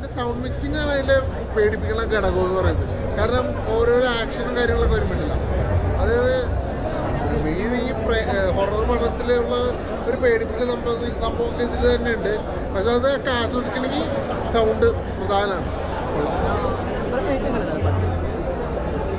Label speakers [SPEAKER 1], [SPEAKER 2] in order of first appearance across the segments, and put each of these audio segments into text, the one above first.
[SPEAKER 1] അതിന്റെ sound mixing ആണ് അതിന്റെ പേടിപ്പിക്കുന്ന ഘടകം എന്ന് പറയുന്നത്. കാരണം ഓരോരോ ആക്ഷനും കാര്യങ്ങളൊക്കെ വരുമ്പോഴല്ല അതായത് മെയിൻ ഈ ഹൊറർ പടത്തിലുള്ള ഒരു പേടിപ്പിക്കുന്ന സംഭവമൊക്കെ ഇതിൽ തന്നെ ഉണ്ട്. പക്ഷെ അതൊക്കെ ആസ്വദിക്കണമെങ്കിൽ സൗണ്ട് പ്രധാനമാണ്.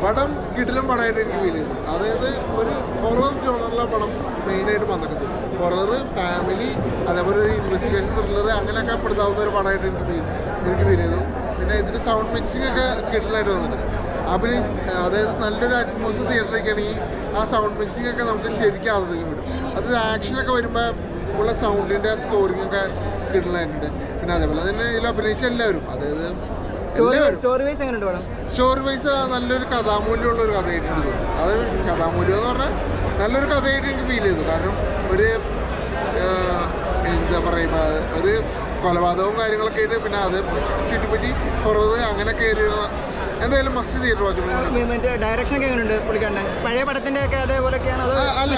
[SPEAKER 1] പടം കിടിലം പടമായിട്ട് എനിക്ക് ഫീൽ ചെയ്തു. അതായത് ഒരു ഹൊറർ ജോണറിലെ പടം മെയിനായിട്ട് വന്നിട്ടുണ്ട്. ഹൊറർ, ഫാമിലി, അതേപോലെ ഒരു ഇൻവെസ്റ്റിഗേഷൻ ത്രില്ലർ അങ്ങനെയൊക്കെ പെടുത്താവുന്ന ഒരു പടമായിട്ട് എനിക്ക് ഫീൽ ചെയ്തു. പിന്നെ ഇതിന് സൗണ്ട് മിക്സിംഗ് ഒക്കെ കിടിലായിട്ട് വന്നിട്ടുണ്ട്. അതായത് നല്ലൊരു അറ്റ്മോസ്ഫിയർ തിയേറ്ററിലേക്കാണെങ്കിൽ ആ സൗണ്ട് മിക്സിംഗ് ഒക്കെ നമുക്ക് ശരിക്കും ആസ്വദിക്കാൻ പറ്റും. അത് ആക്ഷനൊക്കെ വരുമ്പോൾ ഉള്ള സൗണ്ടിൻ്റെ സ്കോറിംഗ് ഒക്കെ കിടിലായിട്ടുണ്ട്. പിന്നെ അതേപോലെ തന്നെ ഇതിൽ അഭിനയിച്ച എല്ലാവരും, അതായത് സ്റ്റോറി വൈസ് നല്ലൊരു കഥാമൂല്യമുള്ള ഒരു കഥയായിട്ട് എനിക്ക് തോന്നുന്നു. അത് കഥാമൂല്യം എന്ന് പറഞ്ഞാൽ നല്ലൊരു കഥയായിട്ട് എനിക്ക് ഫീൽ ചെയ്തു. കാരണം ഒരു എന്താ പറയുക, ഒരു കൊലപാതകവും കാര്യങ്ങളൊക്കെ ആയിട്ട് പിന്നെ അത് ചുറ്റിപ്പറ്റി ഹൊറർ അങ്ങനെ കയറി എന്തായാലും മസ്റ്റ് തിയേറ്റർ വാച്ച്.
[SPEAKER 2] ഡയറക്ഷൻ ഒക്കെ എങ്ങനെയുണ്ട് പുള്ളിക്കാരൻ്റെ? പഴയ പടത്തിൻ്റെ ഒക്കെ അതേപോലെയൊക്കെയാണ്?
[SPEAKER 1] അല്ല,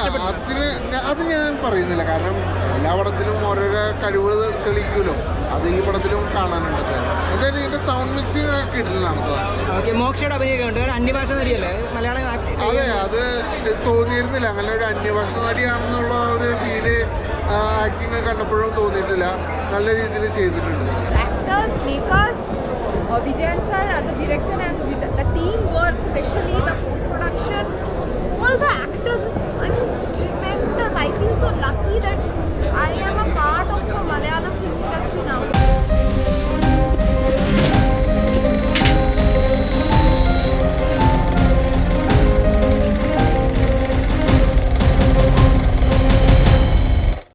[SPEAKER 1] അത് ഞാൻ പറയുന്നില്ല. കാരണം എല്ലാ പടത്തിലും ഓരോരോ കഴിവുകൾ തെളിയിക്കുമല്ലോ. അത് ഈ പടത്തിലും കാണാനുണ്ട്. എന്തായാലും ഇതിന്റെ സൗണ്ട് മിക്സിംഗ് ഒക്കെ ഇടലാണ്.
[SPEAKER 2] മോക്ഷയുടെ അഭിനയൊക്കെ ഉണ്ട്. അന്യഭാഷ നടിയല്ലേ മലയാളം?
[SPEAKER 1] അതെ, അത് തോന്നിയിരുന്നില്ല അങ്ങനെ ഒരു അന്യഭാഷ നടിയാണെന്നുള്ള ഒരു ഫീല് ആക്ടിങ് കണ്ടപ്പോഴും തോന്നിയിട്ടില്ല. നല്ല രീതിയിൽ ചെയ്തിട്ടുണ്ട്.
[SPEAKER 3] Vijayan sir as a director and with the team work, especially the post-production, all the actors, it's tremendous. I feel so lucky that I am a